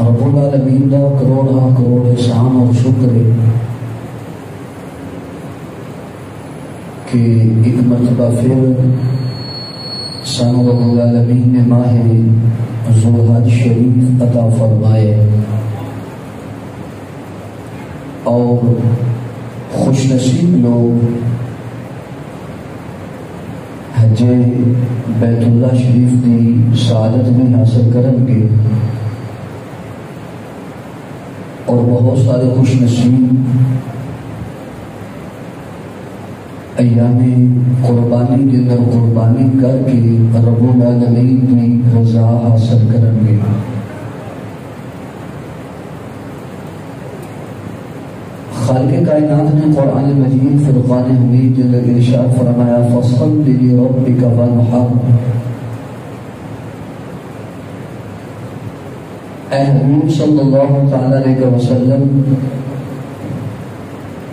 رب العالمین دا کروڑا کروڑ احسان اور شکر ہے کہ ایک مرتبہ پھر سانو رب العالمین نے ماہ ذوالحج شریف عطا فرمائے اور خوش نصیب لوگ حج بیت اللہ شریف کی سعادت میں حاصل کریں گے اور بہت سارے خوش نصیب ایام قربانی کے اندر قربانی کر کے رب العالمین کی رضا حاصل کریں گے۔ خالق کائنات نے قرآن مجید فرقان حمید کے اندر ارشاد فرمایا فَصَلِّ لِرَبِّكَ وَانْحَرْ، اے حبیب صلی اللہ تعالی علیہ وسلم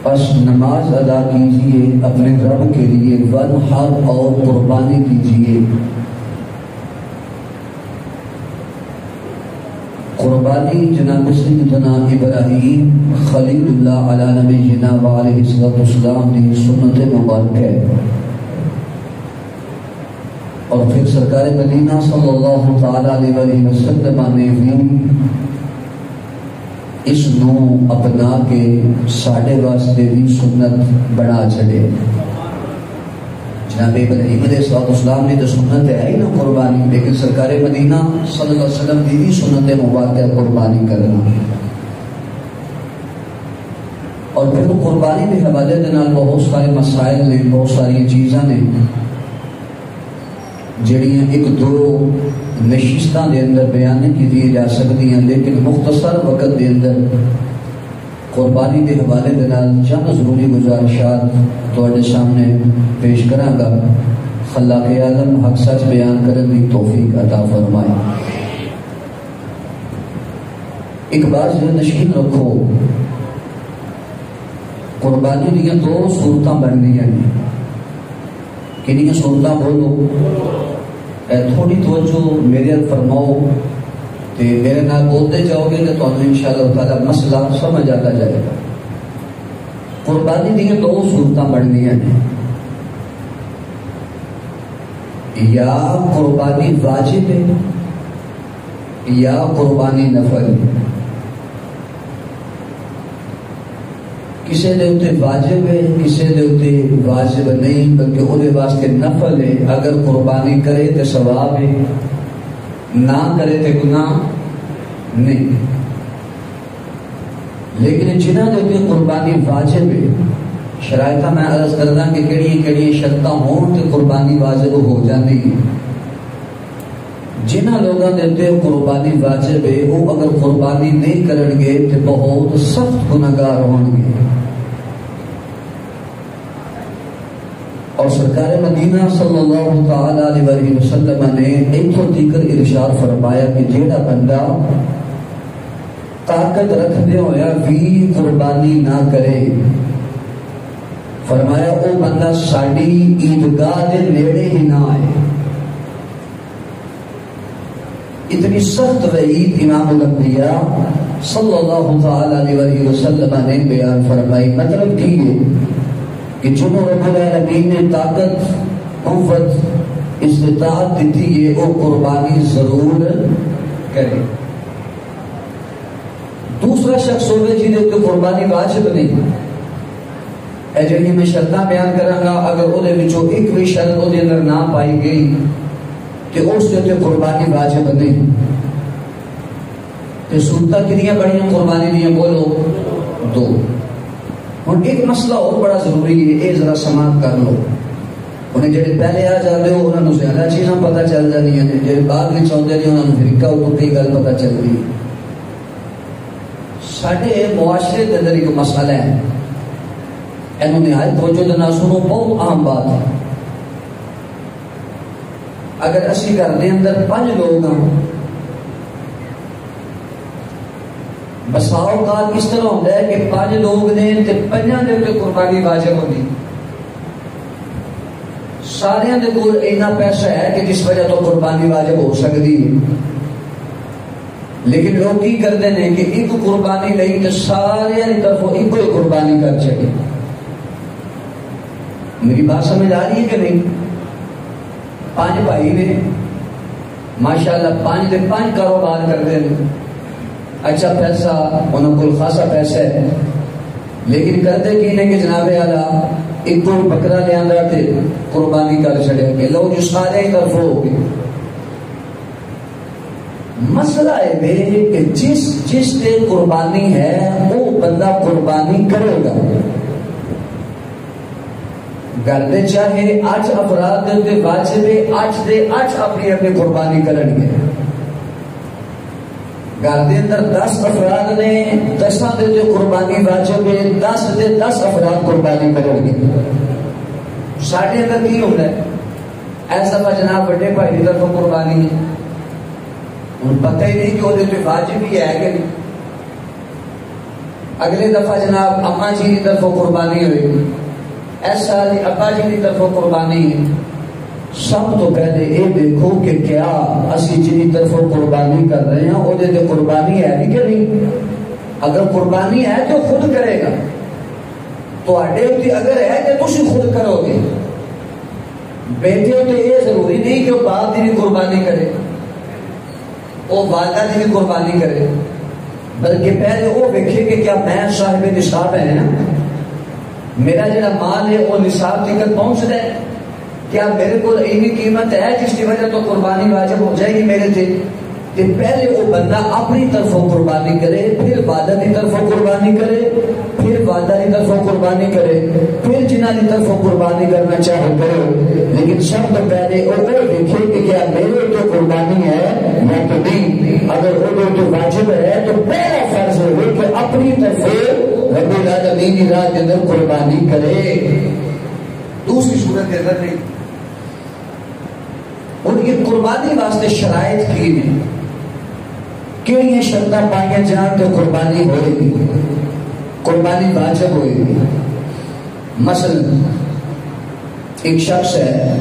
بس نماز ادا کیجئے اپنے رب کے لیے، وانحر اور قربانی کیجئے۔ قربانی جناب سیدنا ابراہیم خلیل اللہ علیہ نبینا وعلیہ السلام کی سنت مبارک ہے، اور پھر سرکار مدینہ صلی اللہ تعالی علیہ وسلم نے بھی اس نو اپنا کے ساڑھے واسطے بھی سنت بنا چھڑے۔ جناب ابراہیم علیہ السلام نے تو سنت ہے ہی نا قربانی، لیکن سرکار مدینہ صلی اللہ علیہ وسلم کی بھی سنت مبارکہ قربانی کرنا، اور پھر قربانی کے حوالے کے نال بہت سارے مسائل نے، بہت ساری چیزاں نے جڑیاں ایک دو نشستاں دے اندر بیان کی دیے جا سکتی ہیں، لیکن مختصر وقت دے اندر قربانی کے حوالے کے نال چند ضروری گزارشات تواڈے سامنے پیش کراں گا۔ خلاق عالم حق سچ بیان کرن دی توفیق عطا فرمائے۔ ایک بات ذہن نشین رکھو، قربانی دی دو صورتاں بننیاں ہیں۔ کنیاں صورتاں بولو، تھوڑی توجہ میرے فرماؤ تے میرے نال بولتے جاؤ گے تو تمہیں انشاءاللہ تعالی مسئلہ سمجھ آتا جائے گا۔ قربانی دی دو صورتاں بننیاں ہیں، یا قربانی واجب ہے یا قربانی نفل ہے۔ کسی دے اتے واجب ہے، کسی دے اتے واجب نہیں، بلکہ وہ واسطے نفل ہے۔ اگر قربانی کرے تو ثواب ہے، نہ کرے تو گناہ نہیں۔ لیکن جنہاں دے اتے قربانی واجب ہے، شرائط میں عرض کرنا کہ کیڑی شرطاں ہون تے قربانی واجب ہو جاندی ہے۔ جنہاں لوگاں دے اتے قربانی واجب ہے، وہ اگر قربانی نہیں کرن گے تو بہت سخت گناہگار ہون گے۔ اور سرکار مدینہ صلی اللہ تعالی علیہ وسلم نے ایتھوں دیگر ارشاد فرمایا کہ جیڑا بندہ طاقت رکھدے ہویا بھی قربانی نہ کرے، فرمایا وہ بندہ ساڈی عیدگاہ دے نیڑے ہی نہ آئے۔ اتنی سخت وعید امام الانبیاء صلی اللہ تعالی علیہ وسلم نے بیان فرمائی۔ مطلب کی ہے کہ جنہوں رب العالمین نے طاقت، قوت، استطاعت دیتی ہے وہ قربانی ضرور کرے۔ دوسرا شخص ہوئے جنہیں تو قربانی واجب نہیں، اے جنہیں میں شرطاں بیان کراں گا، اگر وہ دے وچوں ایک بھی شرط وہ دے اندر نہ پائی گئی کہ اس کے قربانی واجب نہیں۔ تو صورتاں کنیاں بڑیاں قربانی دیاں بولو؟ دو۔ اور ایک مسئلہ اور بڑا ضروری ہے، یہ ذرا سماعت کر لو۔ انہیں جڑے پہلے آ جاتے ہو انہوں نے زیادہ چیزاں پتہ چل جاتی ہیں، جڑے بعد میں چاہتے ہیں انہوں نے پھر اکا ٹوٹی گل پتہ چل رہی ہے۔ ساڈے معاشرے کے اندر ایک مسئلہ ہے، انہوں نے آج توجہ دینا سنو، بہت عام بات ہے۔ اگر اسی گھر دے اندر 5 لوگ ہیں، بسا اوقات اس طرح ہوتا ہے کہ 5 لوگ نے تے 5 دے تے قربانی واجب ہوتی، سارے دے کول اتنا پیسہ ہے کہ جس وجہ تو قربانی واجب ہو سکتی ہے، لیکن لوگ کی کرتے ہیں کہ ایک قربانی لئی تو سارے کی طرف ایک ہی قربانی کر چکے. میری بات سمجھ آ رہی ہے کہ نہیں؟ 5 بھائی نے ماشاءاللہ 5 دے 5 کاروبار کرتے ہیں، اچھا پیسہ انہوں کو خاصا پیسہ ہے، لیکن کرتے کی نے کہ جناب اعلیٰ ایک کو بکرا لے آندہ تھے قربانی کر چھڑے گے، لوگ جو سارے ہی طرف ہو گئے. مسئلہ ہے کہ جس تے قربانی ہے وہ بندہ قربانی کرے گا. گھر دے چاہے 8 افراد دے واجب 8 دے 8 اپنی اپنی قربانی کرن گے. گھر دے اندر 10 افراد نے 10 دے قربانی واجب 10 دے 10 افراد قربانی کرن گے. ساڑھے اندر کی ہوتا ہے ایسا جناب بڑے بھائی کی طرف قربانی ہے، ان پتہ ہی نہیں کہ وہ تو واجب ہی ہے کہ نہیں. اگلے دفعہ جناب اماں جی کی طرف قربانی ہوئی، ایسا ابا جی کی طرف قربانی ہے. سب تو پہلے یہ دیکھو کہ کیا اسی جی طرف قربانی کر رہے ہیں وہ دے قربانی ہے کہ نہیں. اگر قربانی ہے تو خود کرے گا، تو اگر ہے تو تسی خود کرو گے. بیٹے تو یہ ضروری نہیں کہ وہ باپ کی بھی قربانی کرے، وہ والدہ کی بھی قربانی کرے، بلکہ پہلے وہ دیکھے کہ کیا میں صاحب نصاب ہے نا، میرا جڑا مال ہے وہ نصاب تک پہنچ رہا ہے، کیا میرے کو اتنی قیمت ہے جس کی وجہ تو قربانی واجب ہو جائے گی میرے سے. کہ پہلے وہ بندہ اپنی طرفوں قربانی کرے، پھر والدہ کی طرفوں قربانی کرے، پھر والدہ کی طرفوں قربانی کرے، پھر جنہ کی طرفوں قربانی کرنا چاہے کرے. لیکن سب تو پہلے وہ دیکھے کہ کیا میرے تو قربانی ہے یا تو نہیں. اگر وہ تو واجب ہے تو پہلا فرض ہے کہ اپنی طرف رب العالمین کی راہ کے اندر قربانی کرے، دوسری صورت کے اندر نہیں. ان کی قربانی واسطے شرائط کی نہیں، کیڑی شرطیں پائیں جان تو قربانی ہوئے گی، قربانی واجب ہوئے گی. مثلا ایک شخص ہے،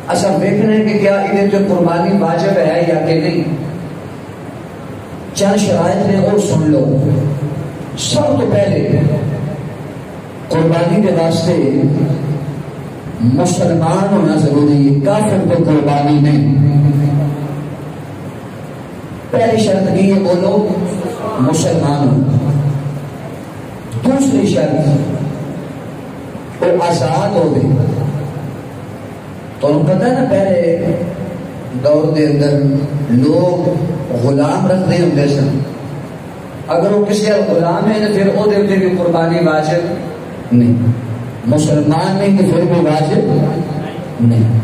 اچھا دیکھنا ہے کہ کیا انہیں تو قربانی واجب ہے یا کہ نہیں. چند شرائط نے اور سن لو. سب تو پہلے قربانی کے واسطے مسلمان ہونا ضروری ہے، کافر پہ قربانی نہیں. پہلی شرط کی ہے بولو مسلمان ہو. دوسری شرط وہ آزاد ہو گئی. تو پتہ ہے نا پہلے دور دے اندر لوگ غلام رکھتے ہوتے سن، اگر وہ کسی غلام ہے تو پھر وہ دے بھی قربانی واجب نہیں. مسلمان نہیں تو پھر بھی واجب نہیں.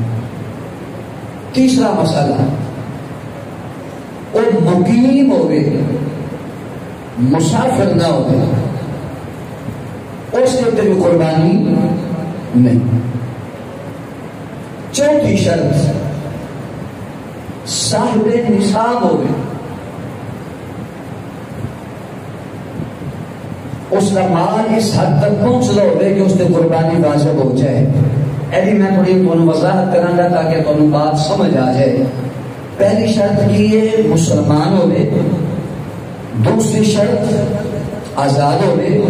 تیسرا مسئلہ وہ مقیم ہو گئے، مسافر نہ ہو گئے، اس کے بھی قربانی نہیں. چوتھی شرط صاحب نصاب ہو گئے، اس کا مال اس حد تک پہنچ رہا ہوگا کہ اس نے قربانی واجب ہو جائے. ایسی میں تھوڑی تمہیں وضاحت کروں گا تاکہ تمہیں بات سمجھ آ جائے. پہلی شرط کی ہے مسلمان ہو گئے، دوسری شرط آزاد ہو گئے،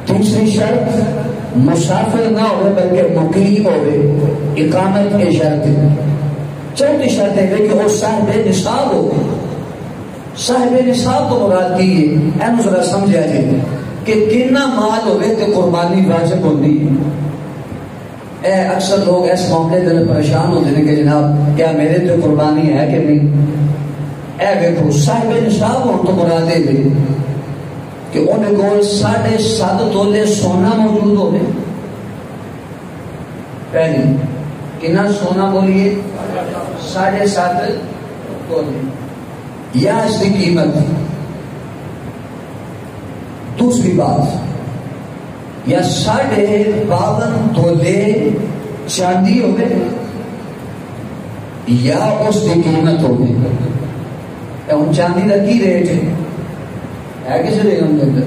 تیسری شرط مسافر نہ ہو بلکہ مقیم ہو گئے، اقامت کی شرط. چوتھی شرط ہے کہ وہ صاحب نصاب ہو گئے. صاحب نصاب تو مراد کی ہے اینو ذرا سمجھا جائے کہ کتنا مال ہوئے تو قربانی واجب ہوتی ہے. اے اکثر لوگ اس معاملے سے پریشان ہوتے ہیں کہ جناب کیا میرے تو قربانی ہے کہ نہیں. اے دیکھو صاحب نصاب ہو تو مراد ہے کہ انہیں کو 7.5 تولے سونا موجود ہو گئے. پہلی کتنا سونا بولیے 7.5 تولے یا اس کی قیمت. دوسری بات یا 52.5 تولے چاندی ہو گئے یا اس کی قیمت ہو گئی. ان چاندی کا کی ریٹ ہے کس ریٹ ہم کے اندر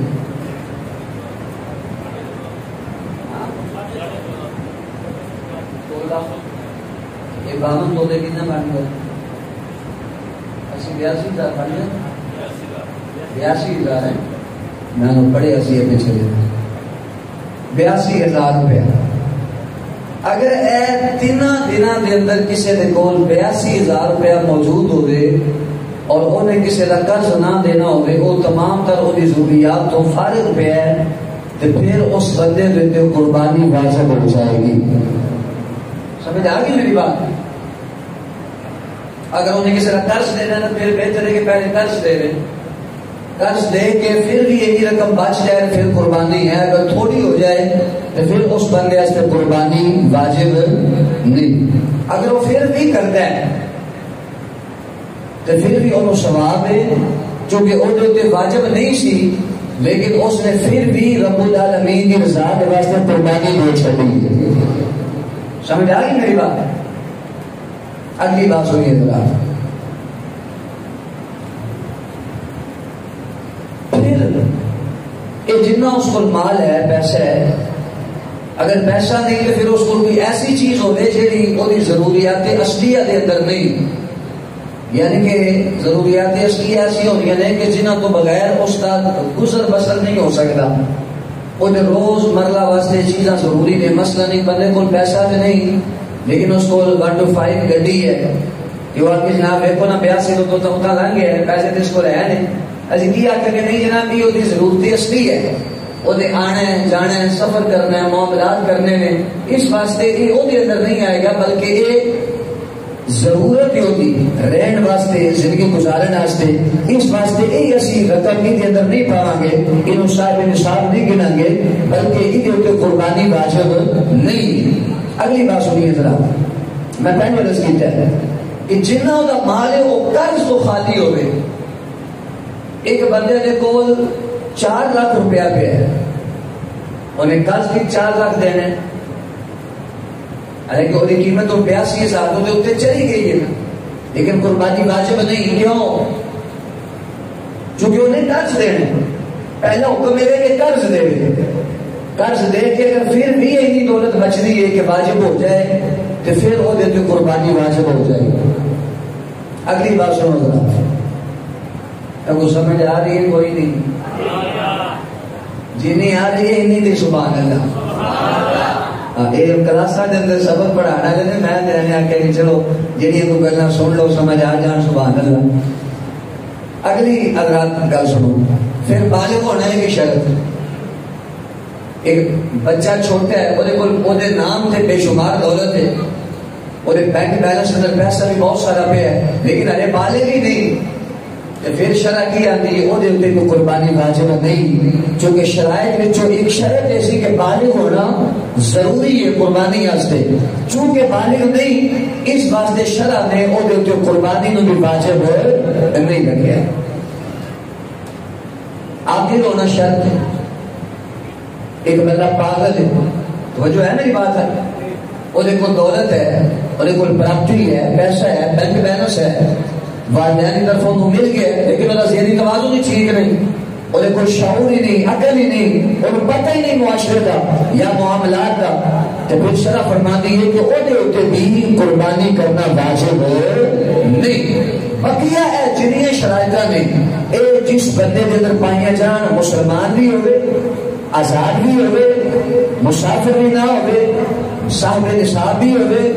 یہ 52 تولے کتنا بن گئے 82,000 82,000 ہے میں نے پڑھے اسی پیچھے 82,000 روپیہ اگر اے 3 دنوں کے اندر کسی کے کول 82,000 روپیہ موجود ہوئے اور انہیں کسی کا قرض نہ دینا ہوئے وہ تمام تر وہ ضروریات تو فارغ پہ ہے تو پھر اس بندے دیتے قربانی واجب ہو جائے گی. سمجھ آ گئی میری بات؟ اگر انہیں کسی کا قرض دینا ہے تو پھر بہتر ہے کہ پہلے قرض دے دیں, قرض دے کے پھر بھی یہی رقم بچ جائے پھر قربانی ہے. اگر تھوڑی ہو جائے تو پھر اس بندے سے قربانی واجب نہیں. اگر وہ پھر بھی کرتا ہے تو پھر بھی انہوں ثواب ہے چونکہ وہ واجب نہیں سی لیکن اس نے پھر بھی رب العالمین کی رضا کے واسطے قربانی دے چھڑی. سمجھ آ گئی میری بات؟ اگلی بات سنیے ذرا. پھر یہ جتنا اس کو مال ہے پیسہ ہے اگر پیسہ نہیں تو پھر اس کو کوئی ایسی چیز ہوگی جی وہ ضروریات اصلیہ کے اندر نہیں, یعنی کہ ضروریات اصلیہ ایسی ہونی ہیں کہ جنہوں تو بغیر اس کا گزر بسر نہیں ہو سکتا. وہ روز مرہ واسطے چیزاں ضروری نے. مثلا نہیں بندے کو پیسہ تو نہیں لیکن اس کو 1 to 5 گڈی ہے کہ وہ آپ کی جناب دیکھو نا 82 تو اتنا لنگ ہے پیسے تو اس کو رہے نہیں. اچھا کی آخر کہ نہیں جناب یہ وہ ضرورت اصلی ہے وہ آنا ہے جانا ہے سفر کرنا ہے معاملات کرنے میں اس واسطے یہ وہ اندر نہیں آئے گا بلکہ یہ ضرورت ہوتی رہن واسطے زندگی گزارن واسطے. اس واسطے یہ اسی رقم کے اندر نہیں پاواں گے یہ صاحب نصاب نہیں گنیں گے بلکہ یہ قربانی واجب نہیں. اگلی بات سنیے ذرا. میں پہلے عرض کیتا ہے کہ جنہوں کا مال ہے وہ قرض تو خالی ہوئے. ایک بندے کے کول 4 لاکھ روپیہ پہ ہے انہیں قرض کی 4 لاکھ دینے حالانکہ وہ قیمت تو 82,000 تو اتنے چلی گئی ہے لیکن قربانی واجب نہیں. کیوں؟ چونکہ انہیں قرض دینے پہلا حکم ہے کہ قرض دے قرض دے کے اگر پھر بھی یہی دولت بچ رہی ہے کہ واجب ہو جائے تو پھر وہ دیتے قربانی واجب ہو جائے. اگلی بات سنو ذرا. کو سمجھ آ رہی ہے کوئی نہیں؟ جی نہیں آ رہی ہے انہیں دی سبحان اللہ. یہ کلاساں دے اندر سبق پڑھانا ہے میں نے آخیا کہ چلو جہاں کوئی گلاں سن لو سمجھ آ جان سبحان اللہ. اگلی حضرات گل سنو. پھر بالغ ہونا ہے کہ شرط. ایک بچہ چھوٹا ہے وہ نام سے بے شمار دولت ہے وہ بینک بیلنس اندر پیسہ بھی بہت سارا پہ ہے لیکن ارے بالغ ہی نہیں پھر شرع کی آتی ہے وہ کو قربانی واجب نہیں. چونکہ شرائط میں ایک شرط ایسی کہ بالغ ہونا ضروری ہے قربانی واسطے. چونکہ بالغ نہیں اس واسطے شرع نے وہ قربانی نو بھی واجب نہیں رکھا. عاقل ہونا شرط ہے. ایک بندہ پاگل ہے توجہ ہے میری بات ہے وہ دولت ہے وہ پراپرٹی ہے پیسہ ہے بینک بیلنس ہے والدین کی طرف مل گیا لیکن وہ ذہنی توازن نہیں ٹھیک نہیں وہ کوئی شعور ہی نہیں عقل ہی نہیں وہ پتہ ہی نہیں معاشرے کا یا معاملات کا تو پھر شرع فرماتی ہے کہ وہ بھی قربانی کرنا واجب نہیں. بقیہ ہے جنہیں شرائط نے جس بندے کے اندر پائیاں جان مسلمان بھی ہوئے آزاد بھی ہوئے مسافر بھی نہ ہوئے صاحب نصاب بھی ہوئے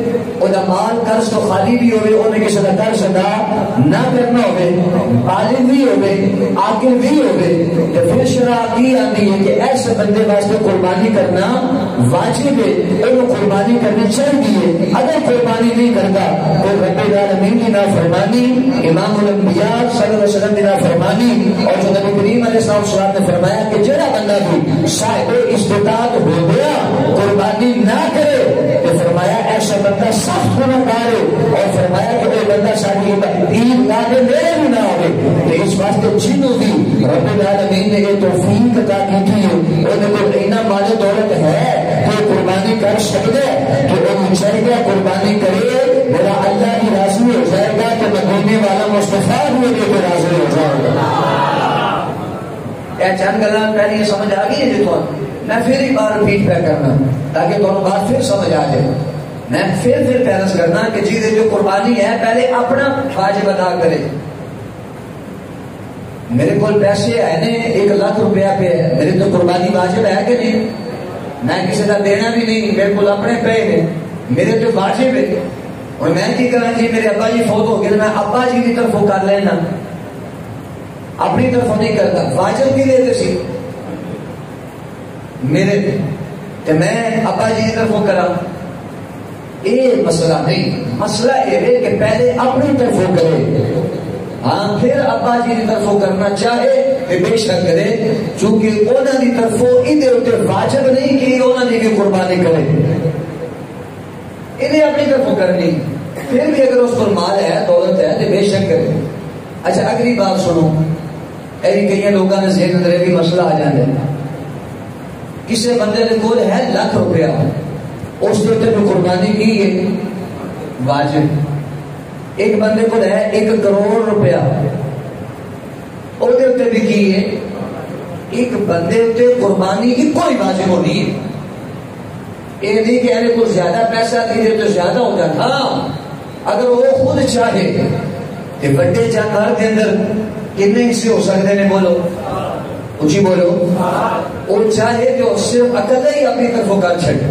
مال قرض تو خالی بھی ہوئے انہیں کسی کا قرض ادا نہ کرنا ہوئے بالغ بھی ہوئے عاقل بھی ہوئے تو پھر شرع کی آتی ہے کہ ایسے بندے واسطے قربانی کرنا واجب ہے انہوں قربانی کرنی چاہیے. اگر قربانی نہیں کرتا تو رب العالمین کی نافرمانی امام الانبیاء صلی اللہ علیہ وسلم کی نافرمانی اور جو نبی کریم علیہ السلام نے فرمایا کہ جڑا بندہ بھی صاحب استطاعت ہو گیا قربانی نہ کرے تو فرمایا ایسا بندہ سخت گناہگار ہے اور فرمایا کہ وہ بندہ ساری عید گاہ کے میرے بھی نہ ہوئے. تو اس واسطے جنوں بھی رب العالمین نے یہ توفیق عطا کی تھی انہیں کوئی اتنا مال دولت ہے کہ قربانی کر سکتے تو انہیں چاہیے قربانی کرے میرا اللہ کی راضی ہو جائے گا کہ مدینے والا مصطفیٰ بھی تو راضی ہو جائے گا. چند گلاں پہلے یہ سمجھ آ گئی ہے جو میں پھر ایک بار ریپیٹ پہ کرنا تاکہ دونوں بات پھر سمجھ آ جائے. میں پھر پیرس کرنا کہ جی جو قربانی ہے پہلے اپنا واجب ادا کرے میرے کو پیسے ہے نے 1 لاکھ روپیہ پہ ہے، میرے تو قربانی واجب ہے کہ نہیں؟ میں کسی کا دینا بھی نہیں، میرے کو اپنے پے نے، میرے تو واجب ہے۔ اور میں کی کرا جی میرے ابا جی فوت ہو گئے، میں ابا جی کی طرفوں کر لینا، اپنی طرفوں نہیں کرتا۔ واجب کی لیتے سی میرے تے میں ابا جی کی طرفوں کرا، یہ مسئلہ نہیں۔ مسئلہ یہ ہے کہ پہلے اپنی طرفوں کرے، ہاں پھر ابا جی کی طرفوں کرنا چاہے کہ بے شک کرے، چونکہ انہوں کی طرفوں ادھر ادھر واجب نہیں کہ انہوں نے بھی قربانی کرے، انہیں اپنی طرفوں کرنی۔ پھر بھی اگر اس پر مال ہے دولت ہے تو بے شک کرے۔ اچھا اگلی بات سنو، ایسی کئی لوگوں نے ذہن اندر بھی مسئلہ آ جاتا ہے، کسی بندے کے کول ہے 1 لاکھ روپیہ، اس کے اوپر قربانی کی ہے واجب۔ ایک بندے کو ہے 1 کروڑ روپیہ، وہ بھی کی ہے۔ ایک بندے تے قربانی کی کوئی واجب ہونی ہے، یہ نہیں کہ اینے کو زیادہ پیسہ دیجیے تو زیادہ ہو جاتا۔ ہاں اگر وہ خود چاہے کہ بڑے جانور کے اندر کتنے حصے ہو سکتے ہیں، بولو اچھی بولو، وہ چاہے کہ صرف اکیلا ہی اپنی طرف کر چھڑے،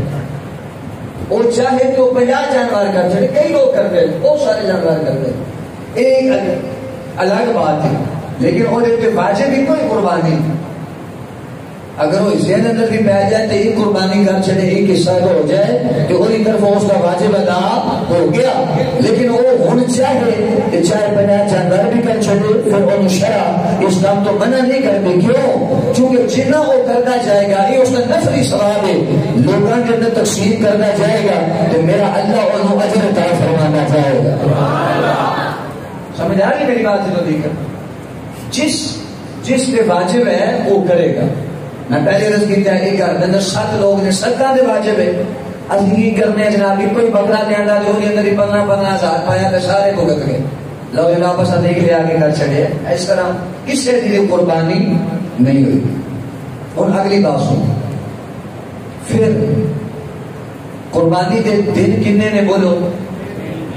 وہ چاہے کہ وہ 50 جانور کر چھڑے، کئی لوگ کرتے ہیں، بہت سارے جانور کرتے ہیں، ایک الگ بات ہے۔ لیکن وہ واجب بھی کوئی قربانی، اگر وہ ذہن اندر بھی پہ جائے تو ایک قربانی کر چھڑے، ایک حصہ ہو جائے تو وہی طرف اس کا واجب ادا ہو گیا۔ لیکن وہ ہن چاہے کہ چاہے 50 جانور بھی کر چھڑے، پھر وہ شرع اسلام تو منع نہیں کرتے، کیوں؟ چونکہ جتنا وہ کرنا جائے گا یہ اس کا نفلی ثواب ہے، لوگوں کے اندر تقسیم کرنا جائے گا تو میرا اللہ انہوں اجر عطا فرمانا چاہے گا۔ سمجھ آ رہی میری بات؟ تو دیکھ جس پہ واجب ہے وہ کرے گا۔ میں پہلے رض کی جائے کہ گھر اندر 7 لوگ نے، صدقہ دے واجب ہے، اسی کی کرنے جناب کوئی بکرا دینا جو اندر 15 ہزار پایا تو سارے کو گت گئے، لو جناب بس دیکھ لے آگے کر چھڑے، اس طرح کس سے دل قربانی نہیں ہوئی۔ اور اگلی بات سن، پھر قربانی دے دن کتنے نے؟ بولو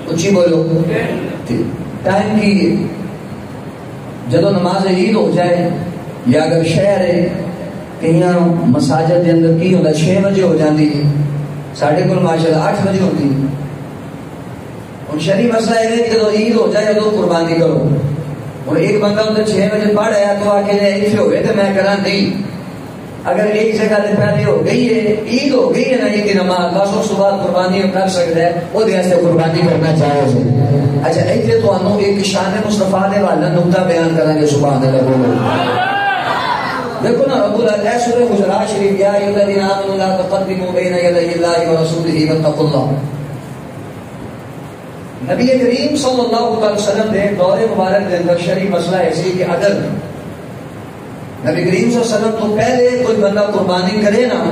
اچھی بولو، ٹائم کی جدو نماز عید ہو جائے، یا اگر شہر ہے کہیں مساجد کے اندر کی ہوتا 6 بجے ہو جاتی ہے، ساڑھے کو ماشاءاللہ 8 بجے ہوتی ہے۔ اور شرعی مسئلہ ہے کہ جب عید ہو جائے تو قربانی کرو۔ اور ایک بندہ ادھر 6 بجے پڑھ آیا تو آ کے عید سے ہوئے تو میں کرا نہیں، اگر ایک جگہ سے پہلے ہو گئی ہے، عید ہو گئی ہے نا، عید کی نماز بس اس کے بعد قربانی کر سکتا ہے، وہ سے قربانی کرنا چاہے۔ اچھا ایتھے تو انہوں ایک شان مصطفیٰ دے والا نقطہ بیان کریں گے، سبحان اللہ بولو۔ دیکھو نا رب اللہ سورہ حجرات شریف، یا ایھا الذین آمنوا لا تقدموا بین یدی اللہ ورسولہ واتقوا اللہ۔ نبی کریم صلی اللہ علیہ وسلم نے دور مبارک کے اندر شرعی مسئلہ ایسی کہ اگر نبی کریم صلی اللہ علیہ وسلم تو پہلے کوئی بندہ قربانی کرے نا،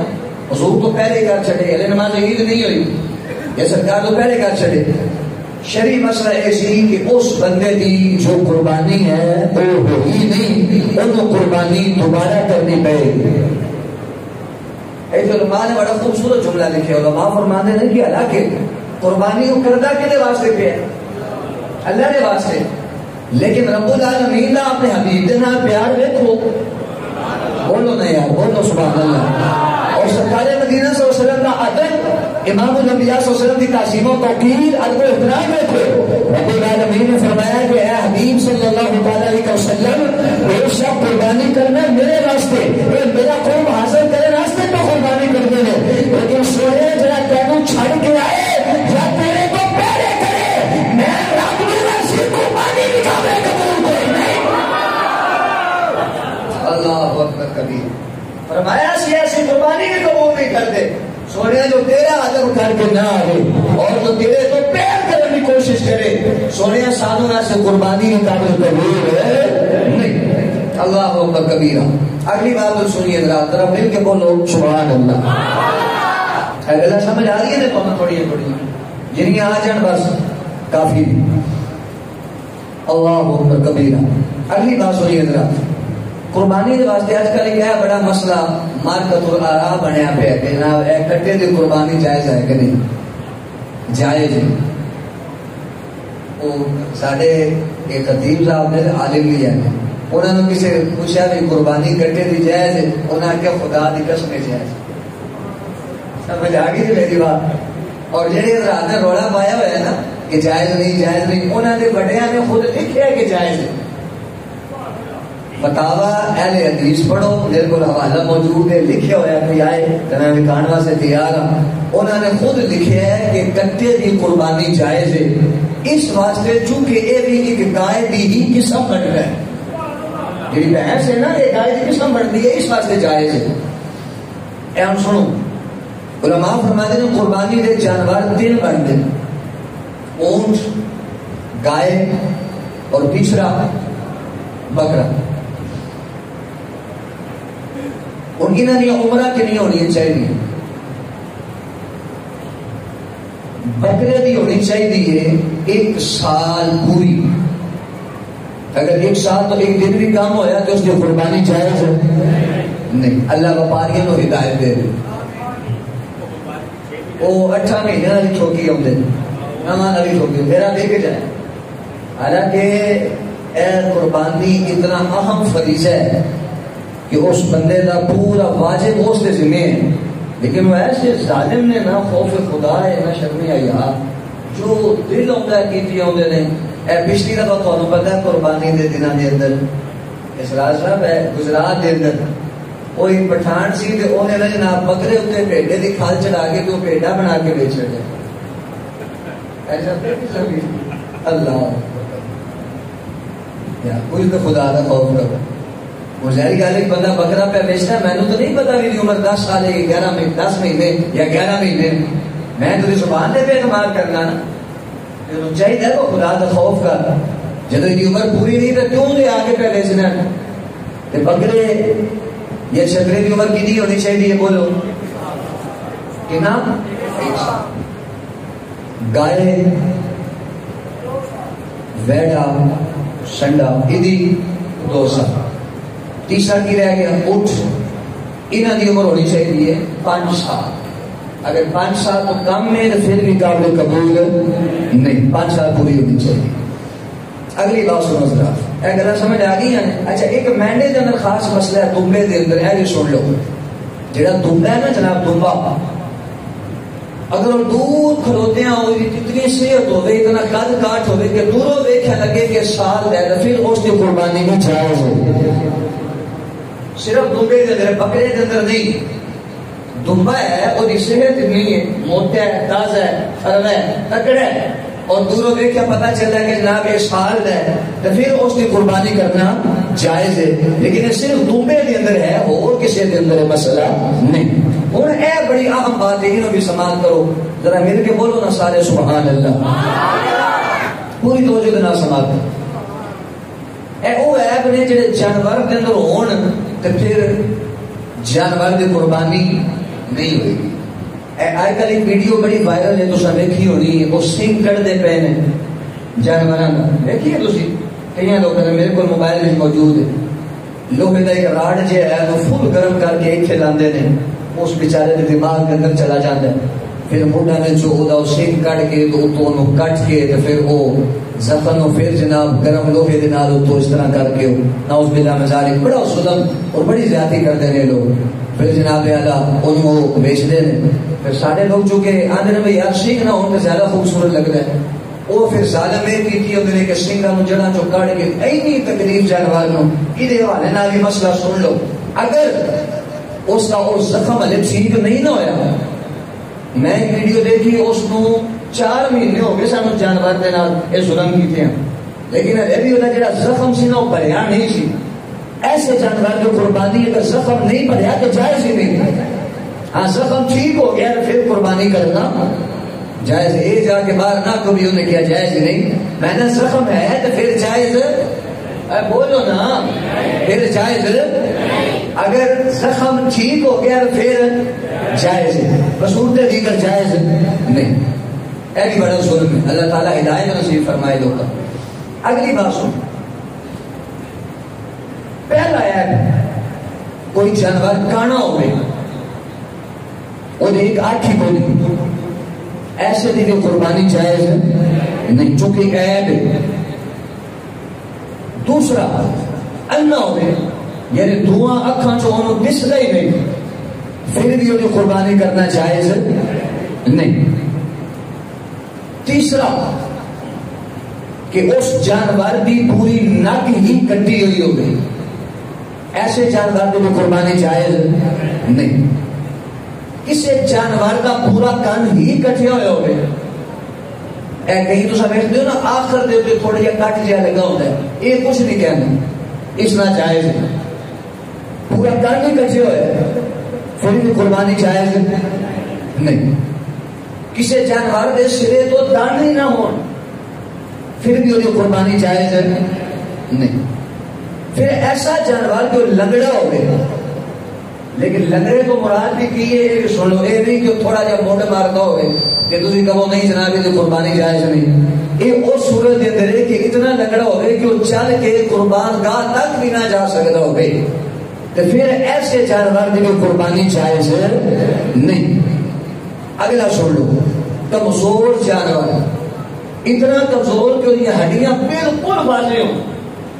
حضور تو پہلے کر چھڑے، علیہ نماز عید نہیں ہوئی، یہ سرکار تو پہلے کر چھڑے۔ شرعی مسئلہ ایسی کہ اس بندے کی جو قربانی ہے وہ ہوئی نہیں، انہوں قربانی دوبارہ کرنی پڑے گی۔ ایک علماء نے بڑا خوبصورت جملہ لکھے، علماء فرماتے ہیں کہ حالانکہ قربانی کو کردہ کنے واسطے پہ ہے؟ اللہ نے واسطے، لیکن رب العالمین نے اپنے حبیب کے نام پیار دیکھو، بولو نا یار، بولو سبحان اللہ۔ اور سرکار مدینہ صلی اللہ علیہ وسلم کا ادب، امام الانبیاء صلی اللہ علیہ وسلم کی تعظیم و توقیر، ادب و احترام میں تھے۔ رب العالمین نے فرمایا کہ اے حبیب صلی اللہ علیہ وسلم، بے شک قربانی کرنا میرے واسطے، میرا قوم حاصل کرے راستے تو قربانی کرتے ہیں، لیکن سوئے جرا تینوں چھڑ کے آئے یا تیرے کو پہلے کرے، میں رب سے قربانی نکالے قبول کوئی نہیں۔ اللہ اکبر کبیر، فرمایا ایسی قربانی بھی قبول نہیں کرتے، سونے جو تیرا ادب کر کے نہ آئے اور جو تیرے تو پیر کرنے کی کوشش کرے، سونے سانوں سے قربانی کے قابل قبول ہے نہیں۔ اللہ اکبر کبیرہ۔ اگلی بات سنیے ذرا مل کے بولو سبحان اللہ۔ اگر سمجھ آ رہی ہے نا تھوڑی جن آ جان بس کافی۔ اللہ اکبر کبیرہ۔ اگلی بات سنیے ذرا، قربانی کے واسطے آج کل کیا بڑا مسئلہ مارکت الآراء بنیا پہ کہ جناب ایک کٹے دی قربانی جائز ہے کہ نہیں؟ جائز ہے۔ وہ ساڈے ایک خطیب صاحب نے عالم بھی ہے، انہوں نے کسی پوچھا بھی قربانی کٹے دی جائز ہے، انہوں نے کہا خدا دی قسم جائز۔ سمجھ آ گئی میری بات؟ اور جہے حضرات نے روڑا پایا ہوا ہے نا کہ جائز نہیں، انہوں نے بڑیاں نے خود لکھا ہے کہ جائز ہے۔ فتاوا اہل حدیث پڑھو، میرے کو حوالہ موجود ہے، لکھا ہوا ہے، کوئی آئے تو میں کہان واسطے تیار ہوں۔ انہوں نے خود لکھا ہے کہ کٹے دی قربانی جائز ہے، اس واسطے چونکہ یہ بھی ایک گائے دی ہی قسم بنتا ہے، جی بحث ہے نا، یہ گائے کی قسم بنتی ہے، اس واسطے جائز ہے۔ اے ہم سنو، علماء فرماتے ہیں قربانی دے جانور تین بنتے ہیں، اونٹ، گائے اور تیسرا بکرا۔ ان کی نہ عمرہ کی نہیں ہونی چاہیے، بکرے کی ہونی چاہیے 1 سال پوری۔ اگر 1 سال تو 1 دن بھی کام ہویا تو اس کی قربانی جائز ہے نہیں۔ اللہ وپاریوں کو ہدایت دے دے، وہ 8 مہینے والی ٹھوکی آتے نواں والی ٹھوکی میرا دے کے جائے۔ حالانکہ اے قربانی اتنا اہم فریضہ ہے کہ اس بندے کا پورا واجب اس کے ذمہ ہے، لیکن وہ ایسے ظالم نے نہ خوف خدا ہے نہ شرم حیا، جو دل آتا ہے کیتی آتے ہیں۔ اے پچھلی دفعہ تمہیں پتا ہے قربانی دے دنوں کے اندر اسرار صاحب ہے گجرات کے اندر وہ ایک پٹھان سی تے انہیں نا جناب بکرے اتنے بھیڈے کی کھال چڑھا کے تو بھیڈا بنا کے بیچ رہے اللہ کچھ تو خدا کا خوف کرو۔ وہ ظاہر گل ایک بندہ بکرا پہ بیچتا ہے، میں نے تو نہیں پتا میری عمر 10 سال ہے 10 مہینے یا 11 مہینے، میں تو زبان دے پہ اعتماد کرنا نا، چاہیے وہ خدا کا خوف کر۔ جب یہ عمر پوری نہیں تو کیوں دے آگے پہ بیچنا؟ بکرے یہ چھکرے کی عمر کتنی ہونی چاہیے بولو کتنا؟ گائے ویڑا سنڈا ادی 2 سال۔ تیسرا کی رہ گیا اٹھ، انہوں کی عمر ہونی چاہیے 5 سال۔ اگر 5 سال تو کم ہے تو پھر بھی قابل قبول نہیں، 5 سال پوری ہونی چاہیے۔ اگلی بات سنو ذرا، اے گلا سمجھ آ گئی ہے؟ اچھا ایک مینڈے کے اندر خاص مسئلہ ہے دمبے کے اندر، یہ سن لو، جہاں دمبا ہے نا جناب دمبا، اگر وہ دور کھلوتے ہیں اور اتنی صحت ہوئے اتنا قد کاٹ ہوئے کہ دوروں دیکھنے لگے کہ سال ہے تو پھر اس کی قربانی بھی جائز ہے۔ صرف دمبے کے اندر، بکرے کے اندر نہیں، دمبا ہے اور صحت نہیں ہے، موٹا ہے، تازہ ہے، فرم ہے، تکڑا ہے، اور دوروں دیکھا پتا چلتا ہے کہ جناب یہ سال ہے تو پھر اس کی قربانی کرنا جائز ہے، لیکن یہ صرف دمبے کے اندر ہے اور کسی کے اندر مسئلہ نہیں۔ ہوں اے بڑی اہم بات ہے، انہوں بھی سماعت کرو ذرا مل کے بولو نا سارے سبحان اللہ، پوری توجہ کے نال سماعت کرو۔ اے وہ ایپ نے جڑے جانور کے اندر ہون تو پھر جانور کی قربانی نہیں ہوئے گی۔ آج کل ایک ویڈیو بڑی وائرل ہے، تساں دیکھی ہونی ہے، وہ سنگ کٹتے پے نے جانوراں دا، دیکھی ہے تسی؟ کئی لوگوں نے میرے کو موبائل میں موجود ہے، لوہے کا ایک راڈ جو ہے وہ فل گرم کر کے ایک کھلاندے نے، اس بیچارے کے دماغ کے اندر چلا جاتا ہے، پھر موڈا نے جو وہ سنگ کٹ کے تو اتوں کٹ کے تو پھر وہ زخم نو پھر جناب گرم لوہے دے نال تو اس طرح کر کے نعوذ باللہ من ذالک بڑا ظلم اور بڑی زیادتی کرتے ہیں لوگ، پھر جناب اعلیٰ ان کو بیچتے ہیں۔ پھر سارے لوگ جو کہ آندے نے بھائی یار سنگ نہ ہوں تو زیادہ خوبصورت لگتا ہے، وہ پھر ظالم یہ کی ہوتے ہیں کہ سنگا نو جڑا چو کاٹ کے اینی تکلیف جانور نو یہ حوالے نال بھی مسئلہ سن لو۔ اگر اس کا وہ زخم ہلے ٹھیک نہیں نہ ہویا، میں ایک ویڈیو دیکھی اس کو 4 مہینے ہو گئے سانو جانور کے نال یہ ظلم کیتے ہیں، لیکن ابھی بھی وہ جڑا زخم سی نا وہ بھریا نہیں سی۔ ایسے جانور جو قربانی اگر زخم نہیں بھریا تو جائز ہی نہیں، ہاں زخم ٹھیک ہو گیا تو پھر قربانی کرنا جائز ہے۔ یہ جا کے باہر نہ کبھی انہیں کیا جائز ہی نہیں، میں نے زخم ہے تو پھر جائز بولو نا، پھر جائز، اگر زخم ٹھیک ہو گیا تو پھر جائز ہے، بصورت دیگر جائز نہیں۔ ایک بڑا ظلم ہے، اللہ تعالیٰ ہدایت نصیب فرمائے لوگ۔ اگلی بات سن، پہلا ہے کوئی جانور کانا ہو گئے اور ایک آنکھ ہی بولی، ایسے دی قربانی جائز نہیں چونکہ عیب ہے۔ دوسرا انا ہوئے یعنی دعا اکھاں چو انہوں دسدا ہی نہیں، پھر بھی انہیں قربانی کرنا جائز نہیں۔ تیسرا کہ اس جانور کی پوری نک ہی کٹی ہوئی ہو گئی، ایسے جانور کی قربانی جائز نہیں۔ کسی جانور کا پورا کن ہی کٹیا ہوئے ہو گئے، اے کہیں تو سب دیکھتے ہو نا آخر دے تو تھوڑا جہا کٹ جہا لگا ہوتا ہے، یہ کچھ نہیں کہنا، اس نہ جائز ہے۔ پورا کن ہی کٹے ہوئے پھر بھی قربانی جائز نہیں۔ کسی جانور دے سرے تو دان ہی نہ ہو پھر بھی وہ قربانی جائز نہیں۔ پھر ایسا جانور جو لنگڑا ہو گئے، لیکن لنگڑے تو مراد بھی کی ہے سنو، یہ نہیں کہ تھوڑا جہا موٹے مارتا ہوئے کہ تھی کہو نہیں جناب یہ قربانی جائز نہیں۔ یہ اس صورت کے اندر ہے کہ اتنا لنگڑا ہوئے کہ وہ چل کے قربان گاہ تک بھی نہ جا سکتا ہوئے، تو پھر ایسے جانور کی قربانی جائز نہیں۔ اگلا سن لو، کمزور جانور، اتنا کمزور کہ انہیں ہڈیاں بالکل واضح ہو،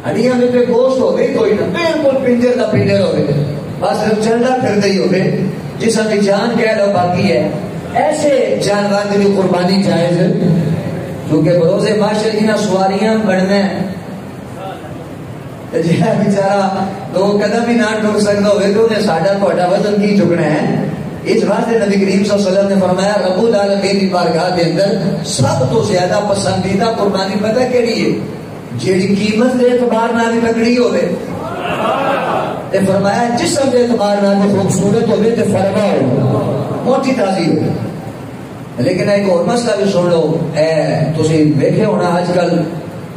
ہڈیاں میں پہ گوشت ہو گئی کوئی نہ، بالکل پنجر کا پنجر ہو گئے، بس صرف چلنا پھر گئی ہو گئے، جسم کی جان کہہ لو باقی ہے، ایسے جانور کی قربانی جائز، کیونکہ بروز معاشر انہیں سواریاں بڑھنا ہے، جہاں بیچارہ دو قدم ہی نہ ٹر سکتا ہوئے تو انہیں ساڑھا تھوڑا وزن کی چکنا ہے۔ اس واسطے نبی کریم صلی اللہ علیہ وسلم نے فرمایا رب العالمین کی بارگاہ کے اندر سب تو زیادہ پسندیدہ قربانی پتہ کیڑی ہے؟ جیڑی قیمت کے اعتبار نہ بھی تکڑی ہوئے، تے فرمایا جسم کے اعتبار نہ بھی خوبصورت ہوئے تے فرما ہو، موٹی تازی ہو۔ لیکن ایک اور مسئلہ بھی سن لو، تسی دیکھے ہونا آج کل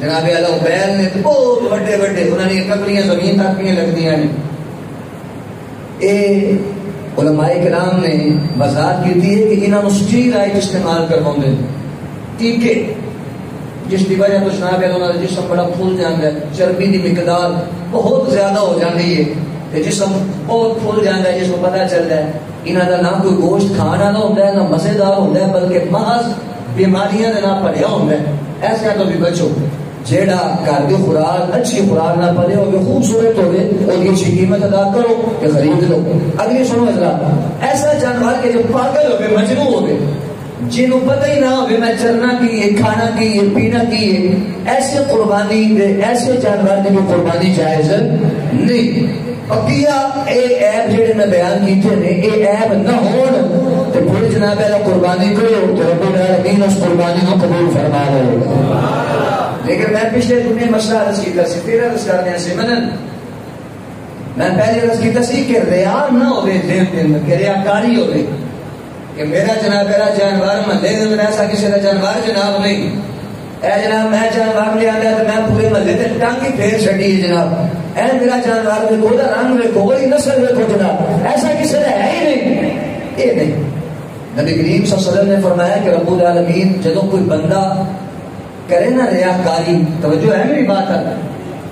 جناب اللہ بیل نے تو بہت بڑے بڑے انہوں نے ککڑیاں زمین تک بھی لگتی ہیں۔ اے علماء کرام نے وضاحت کی ہے کہ انہوں سٹیرائڈ استعمال کرواؤں دے ٹیکے، جس کی وجہ تو جناب اللہ جسم بڑا پھول جاتا ہے، چربی کی مقدار بہت زیادہ ہو جاتی ہے، جسم بہت پھول جاتا ہے، جس کو پتہ چلتا ہے انہوں کا نہ کوئی گوشت کھانا نہ ہوتا ہے نہ مزیدار ہوتا ہے، بلکہ محض بیماریاں نہ پڑھیا ہوتا ہے۔ ایسا تو بھی بچو، جیڑا گھر کی خوراک اچھی خوراک نہ پڑے ہوگی خوبصورت ہوگی اور یہ اچھی قیمت ادا کرو کہ خرید لو۔ اگلی سنو حضرات، ایسا جانور کے جو پاگل ہوگے مجنوں ہوگے جنہوں پتہ ہی نہ ہوگے میں چرنا کی ہے کھانا کی ہے پینا کی ہے، ایسے قربانی ایسے جانور کی قربانی جائز نہیں۔ بقیہ اے عیب جڑے میں بیان کیتے نے اے عیب نہ ہون تو پھر جناب اللہ قربانی کرو تو رب العالمین اس قربانی کو قبول فرما لے۔ لیکن میں پچھلے دنیا مسئلہ عرض کیتا سی، پھر عرض کرنے سے منن میں پہلے عرض کیتا سی کہ ریا نہ ہوئے دین دن کہ ریاکاری ہوئے کہ میرا جناب میرا جانوار محلے میں ایسا کسی کا جانوار جناب نہیں، اے جناب میں جانوار لے آتا تو میں پورے محلے سے ٹانگی پھیر چھڑی ہے جناب، اے میرا جانوار میں کوئی رنگ میں کوئی نسل میں کو جناب، ایسا کسی کا ہے ہی نہیں۔ یہ نہیں، نبی کریم صلی اللہ علیہ وسلم نے فرمایا کہ رب العالمین جدوں کوئی بندہ کرے نا ریاکاری، توجہ ہے میری بات ہے،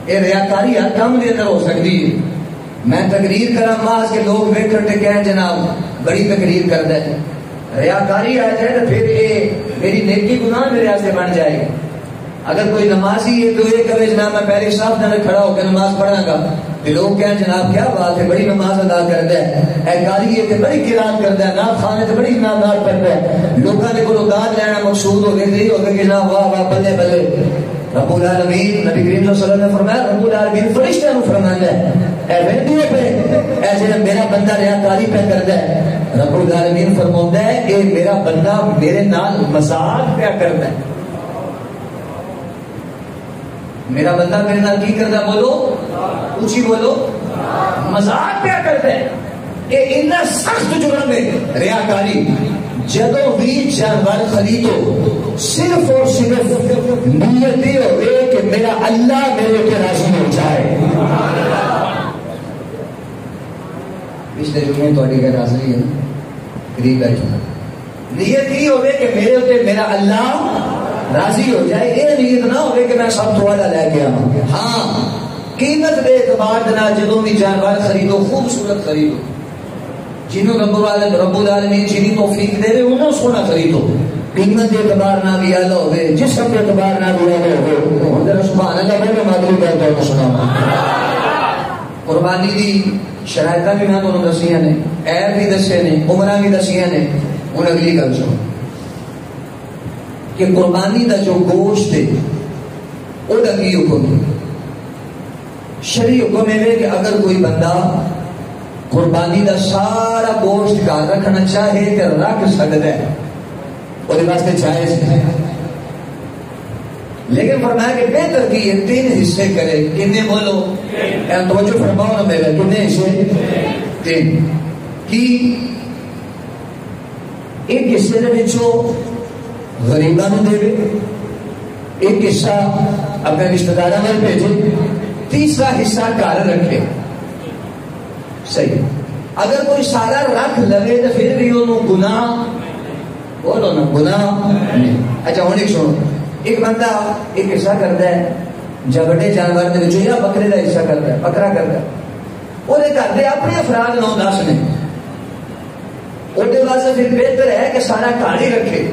یہ ریاکاری ہر کام کے اندر ہو سکتی ہے۔ میں تقریر کرا ماس کے لوگ ویکھن تے کہیں جناب بڑی تقریر کرتا ہے، ریاکاری آ جائے تو پھر یہ میری نیکی گناہ میرے واسطے بن جائے گی۔ اگر کوئی نمازی ہے تو یہ کہے جناب میں پہلے صاف نہ کھڑا ہو کے نماز پڑھاں گا، تو لوگ کہیں جناب کیا بات ہے بڑی نماز ادا کرتا ہے، اے کاری ہے کہ بڑی قرات کرتا ہے، نعت خانے تو بڑی نعت پڑھتا ہے، لوگوں نے کوئی داد لینا مقصود ہو گئے تھے ہو گئے کہ جناب واہ واہ بلے بلے۔ رب العالمین نبی کریم صلی اللہ علیہ وسلم نے فرمایا رب العالمین فرشتوں کو فرماتا ہے اے ویڈیو پہ اے جڑا میرا بندہ ریاکاری پہ کرتا ہے، رب العالمین فرماتا ہے اے میرا بندہ میرے نال مذاق پہ کرتا ہے، میرا بندہ میرے نال کی کرتا ہے، بولو اونچی بولو، مذاق پہ کرتا ہے۔ کہ اتنا سخت جرم ہے ریاکاری، جدوں بھی جانور خریدو صرف اور صرف نیت یہ ہو کہ میرا اللہ میرے کے راضی ہو جائے۔ پچھلے جمعے تھوڑی غیر حاضری ہے قریب ہے، نیت یہ ہو کہ میرے اتنے میرا اللہ راضی ہو جائے، یہ نیت نہ ہو کہ میں سب تو والا لے کے آؤں۔ ہاں قیمت کے اعتبار نہ جدوں بھی جانور خریدو خوبصورت خریدو، جنہوں رب العالمین جنہی توفیق دے رہے انہوں سونا خریدو، قیمت کے اعتبار نہ بھی اعلیٰ ہوئے، جسم کے اعتبار نہ بھی اعلیٰ ہوئے۔ سبحان اللہ میں مادری کرتا ہوں سنا قربانی دی شرائط بھی میں تمہیں دسیاں نے، عیب بھی دسے نے، عمرہ بھی دسیاں نے. ہوں اگلی گل سنو کہ قربانی دا جو گوشت ہے وہ کی حکم ہے. شرعی حکم ہے کہ اگر کوئی بندہ قربانی دا سارا گوشت گھر رکھنا چاہے تو رکھ سکتا ہے، وہ واسطے جائز ہے. لیکن فرمایا کہ بہتر کی یہ 3 حصے کرے. کتنے بولو؟ توجہ فرماؤ نا میرا. کتنے حصے؟ 3. کی ایک حصے دے وچوں غریباں نوں دے، ایک حصہ اپنے رشتہ داراں نال بھیجے، تیسرا حصہ گھر رکھے. صحیح. اگر کوئی سارا رکھ لگے تو پھر بھی انہوں گناہ، بولو نا گناہ نہیں. اچھا ہوں ایک سنو، ایک بندہ ایک حصہ کرتا ہے جب بڑے جانور دے وچوں یا بکرے دا حصہ کرتا ہے، بکرا کرتا ہے، وہ گھر دے اپنے افراد 9-10 نے، وہ واسطے پھر بہتر ہے کہ سارا گھر ہی رکھے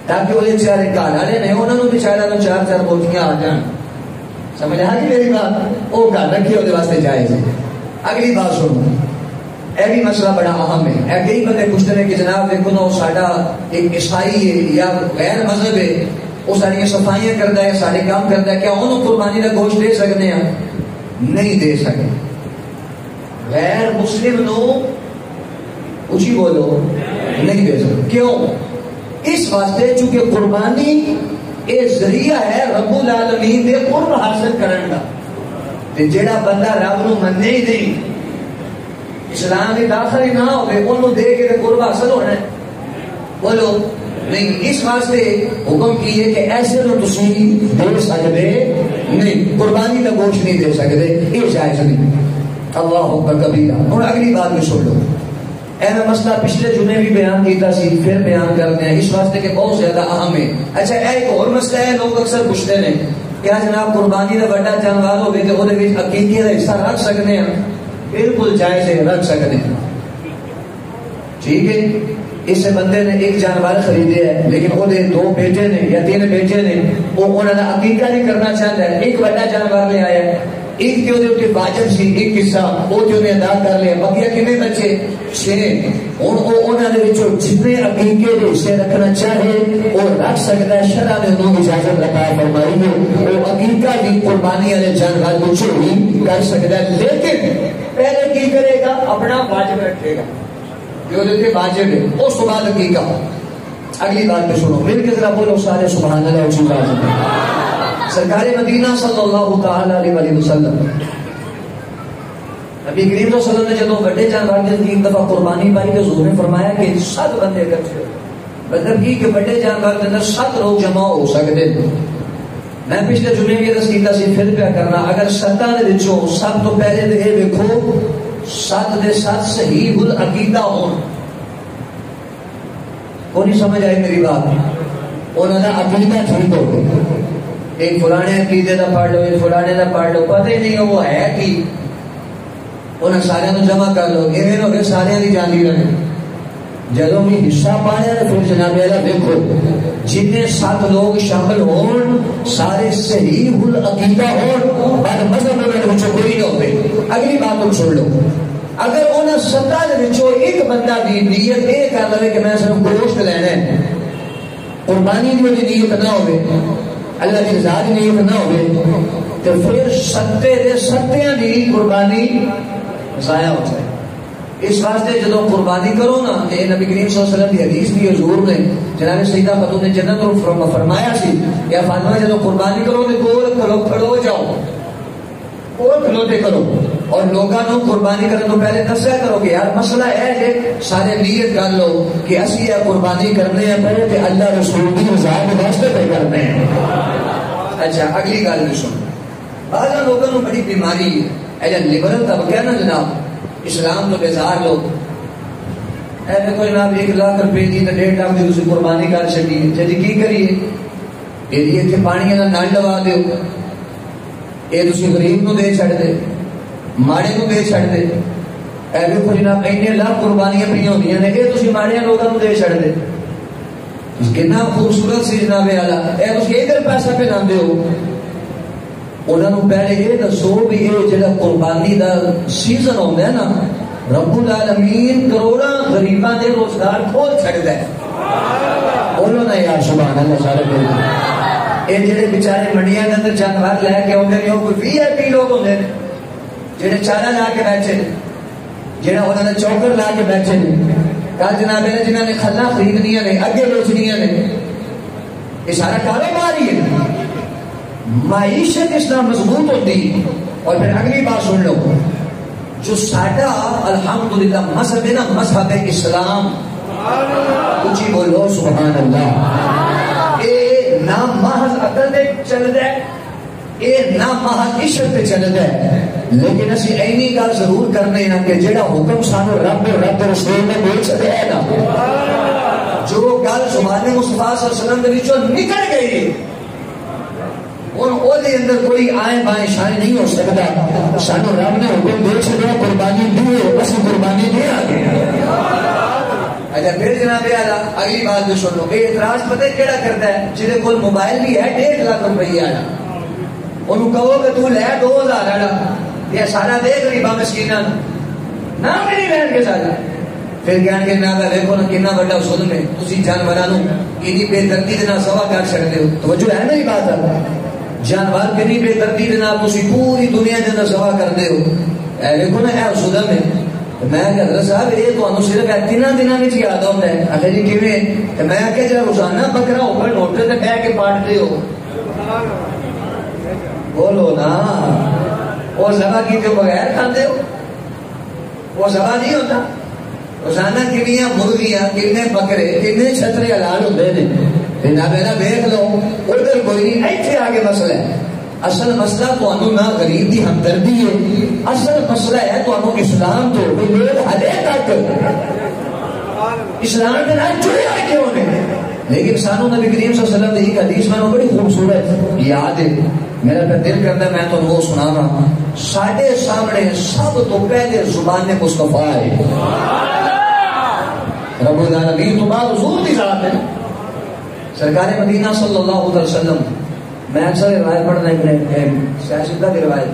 تاکہ وہ بیچارے گھر والے نے انہوں نے بیچارے 4-4 بوٹیاں آ جان. سمجھ آ جی میری بات؟ وہ گھر رکھے وہ واسطے جائز ہے. اگلی بات سنو، یہ بھی مسئلہ بڑا اہم ہے. کئی بندے پوچھتے ہیں کہ جناب دیکھو نا ساڈا ایک عیسائی ہے یا غیر مذہب ہے، وہ ساری صفائیاں کرتا ہے، سارے کام کرتا ہے، کیا انہوں قربانی کا گوشت دے سکتے ہیں؟ نہیں دے سکتے. غیر مسلم نو اچھی بولو نہیں دے سکتے. کیوں؟ اس واسطے چونکہ قربانی یہ ذریعہ ہے رب العالمین دے قرب حاصل کرنے کا. جڑا بندہ رب نو منے ہی نہیں، اسلام کی داخل ہی نہ ہوئے، انہوں دے کے قرب حاصل ہونا ہے؟ بولو نہیں. اس واسطے حکم کیے کہ ایسے تو تسی دے سکتے نہیں، قربانی کا گوشت نہیں دے سکتے، یہ جائز نہیں. اللہ اکبر کبیرہ. اور اگلی بات بھی سن لو، ایسا مسئلہ پچھلے جمعے بھی بیان کیتا سی، پھر بیان کرتے ہیں اس واسطے کہ بہت زیادہ اہم ہے. اچھا ایک اور مسئلہ ہے، لوگ اکثر پوچھتے ہیں کیا جناب قربانی کا بڑا جانور ہوگی تو وہ عقیقے کا حصہ رکھ سکتے ہیں؟ بالکل جائز ہے، رکھ سکتے ہیں. ٹھیک ہے. اس بندے نے ایک جانور خریدے ہے لیکن وہ 2 بیٹے نے یا 3 بیٹے نے، وہ انہوں نے عقیقہ نہیں کرنا چاہتا ہے، ایک بڑا جانور لے آیا ہے، ایک کے اوپر واجب سی ایک حصہ وہ ادا کر لیا، بقیہ کتنے بچے؟ 6. جتنے عقیقے کے حصے رکھنا چاہے وہ رکھ سکتا ہے. شرع نے انہوں کی اجازت عطا فرمائی ہے، وہ عقیقہ کی قربانی والے جانور کو چوری کر سکتا ہے، لیکن پہلے کی کرے گا؟ اپنا واجب رکھے گا جو واجب ہے، اس کے بعد عقیقہ. اگلی بات پہ سنو، مل کے ذرا بولو سارے سبحان اللہ اونچی آواز میں. سرکار مدینہ صلی اللہ تعالی علیہ وسلم، نبی کریم صلی اللہ علیہ وسلم نے جب بڑے جانور کی 3 دفعہ قربانی پائی تو حضور نے فرمایا کہ 7 بندے اکٹھے ہو. مطلب کی کہ بڑے جانور کے اندر 7 لوگ جمع ہو سکتے. میں پچھلے جمعے کی عرض کیتا سی، پھر پیا کرنا، اگر 7 دے وچوں سب تو پہلے تے یہ دیکھو 7 دے 7 صحیح العقیدہ ہون. کوئی نہیں سمجھ آئی میری بات؟ انہوں نے عقیدہ ٹھیک ہو گیا. ایک فلانے عقیدے کا پڑھ لو، ایک فلانے کا پڑھ لو، پتہ ہی نہیں وہ ہے ٹھیک، انہیں سارے جمع کر لو، ایویں ہو گئے سارے کی جانی رہے. جدوں بھی حصہ پایا پھر جناب اللہ دیکھو جتنے 7 لوگ شامل ہون سارے صحیح العقیدہ ہون، بعد مذہب میں کوئی نہ ہوئے. اگلی بات تم سن لو، اگر انہیں 7 دے وچوں ایک بندہ دی نیت یہ کر لے کہ میں صرف گوشت لینا ہے، قربانی کی نیت نہ ہوئے، اللہ کی رضا کی نیت نہ ہوئے، تو پھر 7 دے 7 دی قربانی ضائع ہو جائے. اس واسطے جدو قربانی کرو نا، یہ نبی کریم صلی اللہ علیہ وسلم کی حدیث بھی حضور نے جناب سیدہ خاتون جنت کو فرمایا سی یا فاطمہ جدو قربانی کرو تو گول کھڑو جاؤ، اور کھلوتے کرو، اور لوگوں کو قربانی کرنے تو پہلے دسیا کرو کہ یار مسئلہ ہے کہ سارے نیت کر لو کہ اسی یہ قربانی کرنے ہیں پہلے کہ اللہ رسول کی رضا کے واسطے پہ کرنے ہیں. اچھا اگلی گل بھی سن، بعض لوگوں کو بڑی بیماری ہے، ایجا لبرل طبقہ ہے نا جناب، اسلام تو بیزار لوگ، اے دیکھو جناب 1 لاکھ روپے دی تو 1.5 لاکھ دی تسی قربانی کر چکی، جی کی کریے؟ یہ اتنے پانی کا نل لوا دیو، یہ تسی غریب نو دے چھڑ دے، ماڑے نو دے چھڑ دے. اے دیکھو جناب اینے لاکھ قربانیاں پہ ہوتی ہیں، یہ تسی ماڑے لوگوں کو دے چھڑ دے. کتنا خوبصورت سی جناب والا، اے تسی ادھر پیسہ پہ نہ دیو، انہوں نے پہلے یہ دسو بھی یہ جڑا قربانی دا سیزن ہوتا ہے نا، رب العالمین کروڑاں غریباں دے روزگار کھول چھڑدا ہے. بولو نا یار سبحان اللہ سارے بولو. یہ جڑے بیچارے منڈیاں دے اندر جانور لے کے آتے ہیں، وہ کوئی وی آئی پی لوگ ہوتے ہیں جڑے چارہ لا کے بیٹھے ہیں، جڑا انہوں نے چوکر لا کے بیٹھے ہیں. کل جناب نے جنہوں نے کھلا خریدنیاں نے اگے بیچنیاں نے، یہ سارا کاروبار ہی ہے. معیشت اس طرح مضبوط ہوتی. اور پھر اگلی بات سن لو، جو ساڈا الحمدللہ مذہب ہے نا، مذہب اسلام، اونچی بولو سبحان اللہ. یہ نہ محض عقل پہ چلتا ہے، یہ نہ محض عشق پہ چلتا ہے، لیکن اسی اینی گل ضرور کرنے ہیں کہ جڑا حکم سانو رب رسول نے دے چھڑیا ہے نا، جو گل زبان مصطفیٰ صلی اللہ علیہ وسلم دے وچوں نکل گئی اور او دے اندر کوئی آئیں بائیں شائیں نہیں ہو سکتا. سانو رب نے حکم دے چھڑیا قربانی دیو، اسی قربانی دے آگے. اچھا پھر جناب اگلی بات جو سن لو، یہ اعتراض پتہ کیڑا کرتا ہے؟ جہاں کول موبائل بھی ہے 1.5 لاکھ روپیہ والا، انہوں کہو کہ تو لے 2000 والا، یہ سارا دے غریباں مسکیناں نہ میری بہن کے ساتھ. پھر کہن گے نہ دیکھو نا کتنا بڑا ظلم ہے، تسی جانوراں نو اتنی بے دردی دے نال سوا کر چھڑدے ہو. توجہ ہے میری بات ہے؟ جانور کتنی بے دردی دے نال تسی پوری دنیا دے اندر سوا کردے ہو. اے دیکھو نا اے ظلم ہے. میں کہ حضرت صاحب یہ تو صرف 3 دنوں میں یاد ہوتا ہے. آخر جی کیویں؟ میں کہ جب روزانہ بکرا اوپر موٹر تے بہ کے پاٹتے ہو، بولو نا، وہ ذبح کی جو بغیر کھاتے ہو، وہ ذبح نہیں ہوتا. روزانہ کنیاں مرغیاں، کنے بکرے، کنے چھترے حلال ہوتے ہیں. جناب نا دیکھ لو ادھر کوئی نہیں، ایتھے آگے مسئلہ ہے. اصل مسئلہ تو نہ غریب دی ہمدردی ہے، اصل مسئلہ ہے تو اسلام تو لوگ ہلے تک اسلام کے نام جڑے ہوئے کیوں نے. لیکن سانو نبی کریم صلی اللہ علیہ وسلم کی ایک حدیث میں بڑی خوبصورت یاد ہے، میرا پہ دل کرتا ہے میں تو وہ سنا رہا. ساڈے سامنے سب تو پہلے زبان مصطفیٰ ہے، رب العالمین تو بعد حضور کی ذات ہے، سرکار مدینہ صلی اللہ علیہ وسلم. میں اکثر روایت پڑھنا ہے، سیاستہ کی روایت.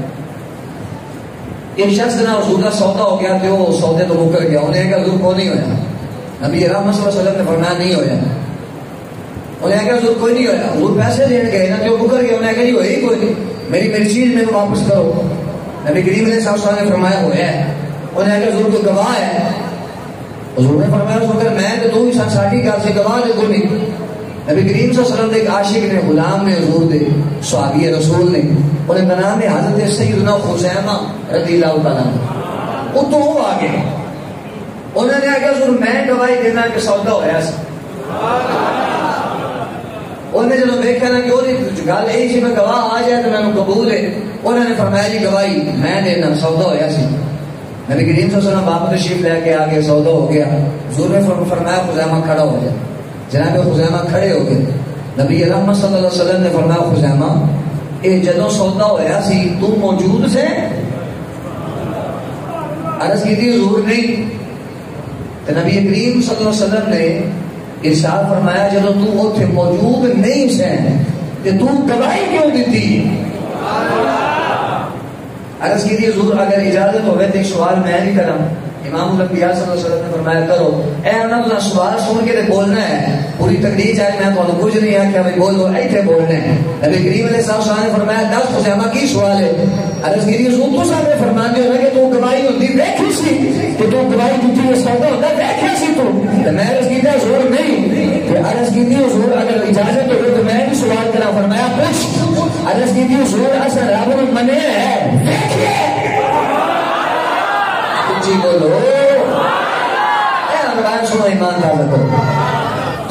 ایک شخص نا حضور کا سودا ہو گیا کہ وہ سودے تو مکر گیا. انہیں کہا حضور کو نہیں ہویا. نبی رحمت صلی اللہ علیہ وسلم نے فرمایا نہیں ہویا. انہیں کہا حضور کوئی نہیں ہویا. حضور پیسے دین گئے نا کہ وہ مکر گیا. انہیں کہا نہیں ہوئی کوئی نہیں، میری چیز میرے واپس کرو. نبی کریم علیہ الصلوۃ والسلام نے فرمایا ہوا ہے. انہیں کہا حضور کو گواہ ہے. حضور نے فرمایا حضور میں تو ہی ساڈی گل سے گواہ جو کوئی نہیں. نبی کریم صلی اللہ علیہ وسلم نے ایک عاشق نے، غلام نے، حضور دے صحابی رسول نے، انہیں کا نام ہے حضرت سیدنا خزیمہ رضی اللہ تعالیٰ عنہ. وہ تو وہ آگے انہوں نے آگے حضور میں گواہی دینا کہ سودا ہوا سی. انہیں جب دیکھا نا کہ وہ گل یہی سی میں گواہ آ جائے تو میں قبول ہے. انہوں نے فرمایا جی گواہی میں دینا سودا ہوا سی. نبی کریم صلی اللہ علیہ وسلم واپس تشریف لے کے آگے سودا ہو گیا. حضور نے فرمایا خزیمہ کھڑا ہو جائے. جناب خزیمہ کھڑے ہو گئے. نبی رحمت صلی اللہ علیہ وسلم نے فرمایا خزیمہ یہ جدوں سودا ہوا سی تو موجود سے؟ عرض کی تھی حضور نہیں. تو نبی کریم صلی اللہ علیہ وسلم نے ارشاد فرمایا جدوں تو اوتھے موجود نہیں سے تے تو گواہی کیوں دیتی؟ عرض کی تھی حضور اگر اجازت ہوئے تو ایک سوال میں نہیں کروں. امام الانبیاء صلی اللہ علیہ وسلم نے فرمایا کرو. اے انہوں نے سوال سن کے بولنا ہے، پوری تقریر چاہے میں تمہیں کچھ نہیں ہے کہ ہمیں بولو ایتھے بولنا ہے. نبی کریم علیہ السلام نے فرمایا 10 خزیمہ کی سوال ہے. عرض کی حضور تو صاحب نے فرماتے ہو کہ تو گواہی ہوتی دیکھی سی کہ تو گواہی دیتی ہے سودا ہوتا دیکھا سی تو میں عرض کی حضور نہیں. پھر عرض کی حضور اگر اجازت ہو تو میں بھی سوال کرا. فرمایا پوچھ. عرض کی حضور اصل رب نے منے ہے جی بولو سنو ایمان دار کرو.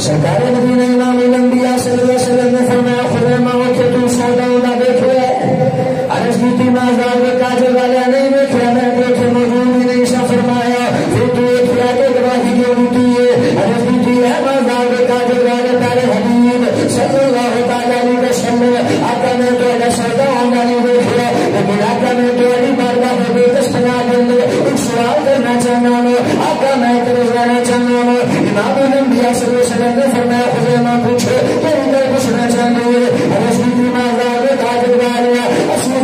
سرکار مدینہ امام الانبیاء صلی اللہ علیہ وسلم نے فرمایا خزیمہ کہ تو سودا ہونا دیکھو ہے. عرض کی تھی مازدار و کاجر والا نہیں دیکھا میں دیکھے موجود ہی نہیں. سا فرمایا پھر تو ایک خدا کے گواہی کیوں ہوتی ہے؟ عرض کی تھی ہے مازدار و کاجر والا پیارے حبیب صلی اللہ تعالیٰ علیہ وسلم آقا میں تو ایسا سودا ہونا نہیں دیکھا، لیکن آقا میں تو علی بارگاہ میں بے تسنا دیں ایک سوال کرنا چاہنا ہوں. آقا میں کروانا چاہنا ہوں. امام الانبیاء صلی اللہ علیہ وسلم نے فرمایا خزیمہ پوچھو کہ ان کا پوچھنا چاہتے ہیں. رسول مازدار کاجر والا اصل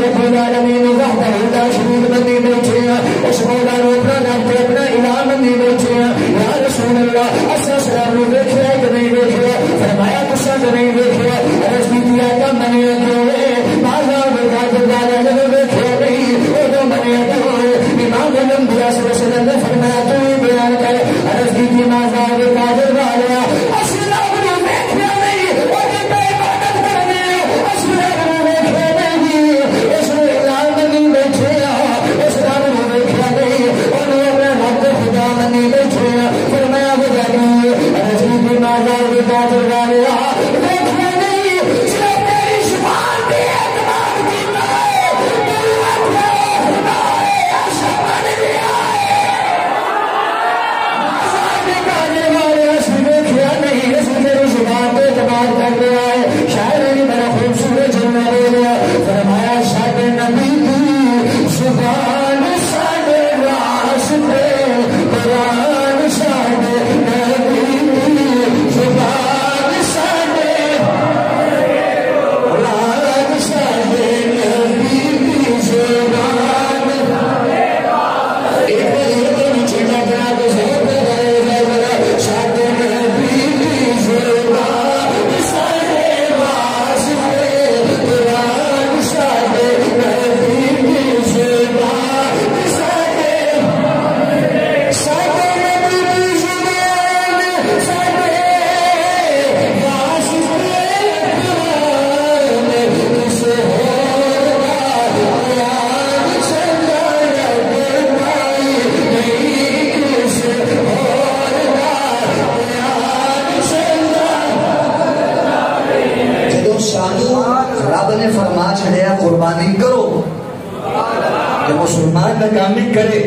مسلمان ناکامی کرے.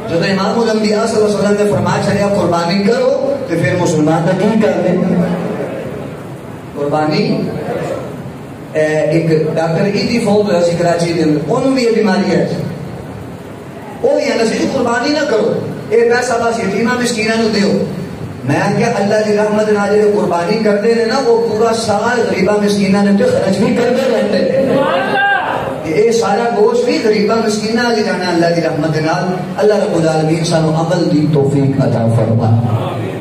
جب امام الانبیاء صلی اللہ علیہ وسلم نے فرمایا چلیا قربانی کرو تو پھر مسلمان کا کی کر لے قربانی. ایک ڈاکٹر ایدی فوت ہوا سی کراچی کے اندر, انہوں بھی یہ بیماری ہے, وہ یہ نہ قربانی نہ کرو, یہ پیسہ بس یتیماں مسکیناں نو دیو. میں کیا اللہ کی رحمت نال جڑے قربانی کرتے ہیں نا وہ پورا سال غریباں مسکیناں نے تے خرچ بھی کرتے رہتے ہیں. یہ سارا گوشت بھی غریباں مسکیناں لے جانا اللہ کی رحمت نال. اللہ رب العالمین سانو عمل دی توفیق عطا فرمائے.